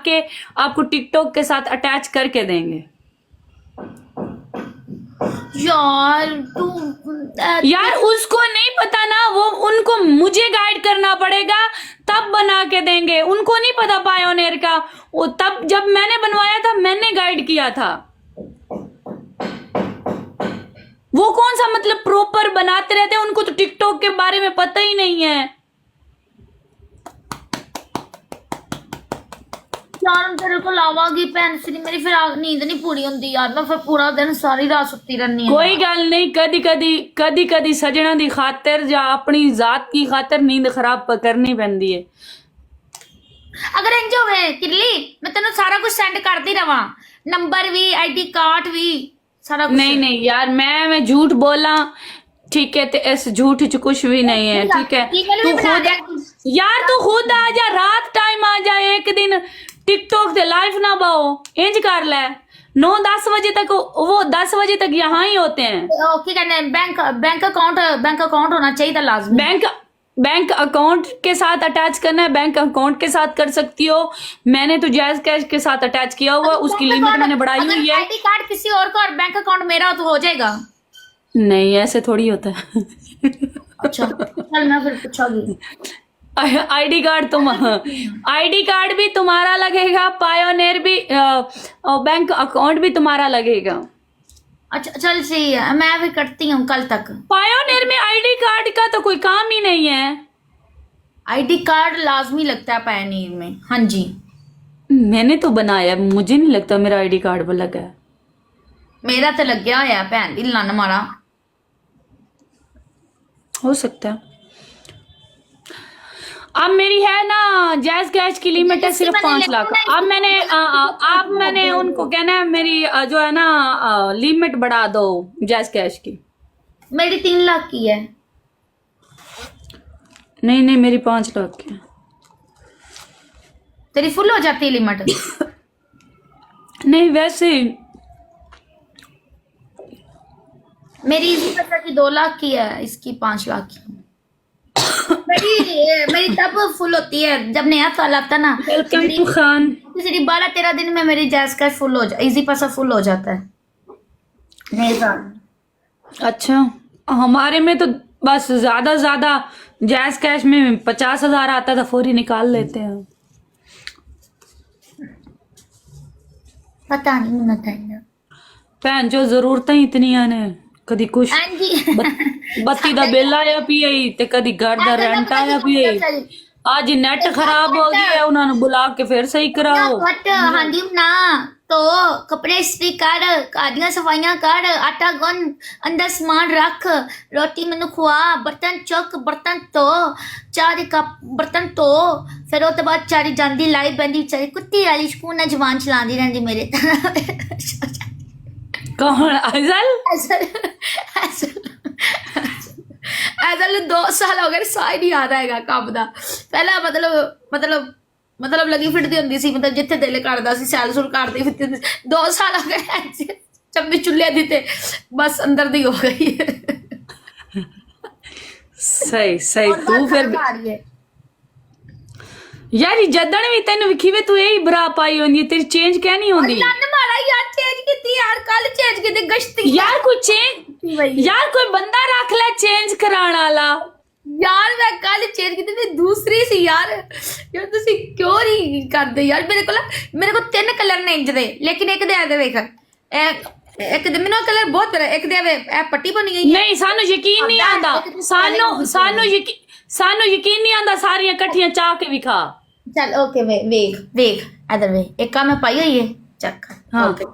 के आपको टिकटॉक के साथ अटैच करके देंगे। यार तू यार उसको नहीं पता ना, वो उनको मुझे गाइड करना पड़ेगा तब बना के देंगे। उनको नहीं पता पायोनियर का, वो तब जब मैंने बनवाया था मैंने गाइड किया था। वो कौन सा मतलब प्रॉपर बनाते रहते हैं, उनको तो टिकटॉक के बारे में पता ही नहीं है। यार तेरे को लावागी पेंसिल, मेरी फिर नींद नहीं पूरी होंदी यार, मैं फिर पूरा दिन सारी रात सुती रहनी है। कोई गल नहीं, कदी कदी सजना दी खातिर या अपनी जात की खातिर नींद खराब करनी पैंदी है। अगर इंज होवे किरली मैं तेन सारा कुछ सेंड करती रहा, नंबर भी, आईडी कार्ड भी, सारा कुछ। नहीं यार, मैं झूठ बोला ठीक है, तो इस झूठ च कुछ भी नहीं है। ठीक है, तू खुद यार तू खुद आ जा, रात टाइम आ जा, एक दिन टिकटॉक से लाइव ना बाओ, इंज कर ले 9-10 बजे तक, वो 10 बजे तक यहाँ ही होते हैं। क्या कहते हैं, बैंक अकाउंट होना चाहिए लाजमी। बैंक अकाउंट के साथ अटैच करना है, बैंक अकाउंट के साथ कर सकती हो। मैंने तो जैज कैश के साथ अटैच किया हुआ, उसकी लिमिट मैंने बढ़ाई हुई है। आईडी कार्ड किसी और का और बैंक अकाउंट मेरा तो हो जाएगा। नहीं ऐसे थोड़ी होता है। अच्छा चल मैं फिर पूछूंगी। आईडी कार्ड भी तुम्हारा लगेगा, पायोनियर भी, बैंक अकाउंट भी तुम्हारा लगेगा। अच्छा चल सही है, मैं भी करती हूँ कल तक। पायोनियर में आईडी कार्ड का तो कोई काम ही नहीं है। आईडी कार्ड लाजमी लगता है पायोनियर में। हाँ जी मैंने तो बनाया, मुझे नहीं लगता मेरा आईडी कार्ड वो लगा है। मेरा तो लग गया है भैन दी लन मारा। हो सकता है। अब मेरी है ना जैज कैश की लिमिट है सिर्फ 5 लाख। अब मैंने उनको कहना है मेरी जो है ना लिमिट बढ़ा दो जैज कैश की। मेरी 3 लाख की है। नहीं मेरी 5 लाख की है। तेरी फुल हो जाती है लिमिट? नहीं वैसे मेरी इसी पैसा की 2 लाख की है, इसकी 5 लाख की। मेरी तब फुल होती है जब नया साल आता ना। Welcome to Khan. 12-13 दिन में मेरी जैज कैश फुल हो जाए, इजी पैसा फुल हो जाता है नए साल। अच्छा हमारे में तो बस ज्यादा जैज कैश में 50,000 आता था, फौरी निकाल लेते हैं। पता नहीं मुझे भैन जो जरूरतें इतनी ने, कदी कुछ बत्ती दा बिल आया पिया ते कदी घर दा रेंट आया पिया। आज नेट खराब हो गया, उन्होंने बुला के फिर सही कराओ। हांडी ना तो कपड़े इस्त्री कर, कादियां सफाइयां कर, आटा गुन, अंदर सामान रख, रोटी मैनू खुआ, बर्तन चुक, बर्तन धो, चाह दे कप बर्तन धो, फिर उसके बाद चारी जांदी लाई बंदी बेचारी कुत्ती वाली शकून नाल जबान चलांदी रहंदी मेरे। कौन अजल? ऐसा 2 साल हो गए, साह नहीं आ रहा है काम का। पहला मतलब लगी फिरती होंदी सी, मतलब जिथे दिल करदा सी सैल सुल करदी फिरती। 2 साल हो गए चम्मी चुल्ले दी ते बस अंदर दी हो गई। सही तू फिर यार जदन भी तेन विखी वे तू यही बरा पाई होंदी, तेरी चेंज क्या नहीं होंदी? मारा यार चेंज की यार, कल चेंज की गश्ती यार कोई चेंज, यार कोई बंदा रख ले चेंज कराने वाला। यार मैं कल चेंज की थी, दूसरी सी यार तुसी क्यों नहीं करदे यार? मेरे को 3 कलर ने इंज दे, लेकिन एक दे वेख एक दे मैनू कलर बहुत प्यारा, एक दे ए पट्टी बनी गई। नहीं सानू यकीन नहीं आंदा, सानू यकीन नहीं आंदा, सारियां कट्ठियां चाह के विखा। चल ओके वेख इधर वे एक का मैं पाई हुई है चक। हाँ ओके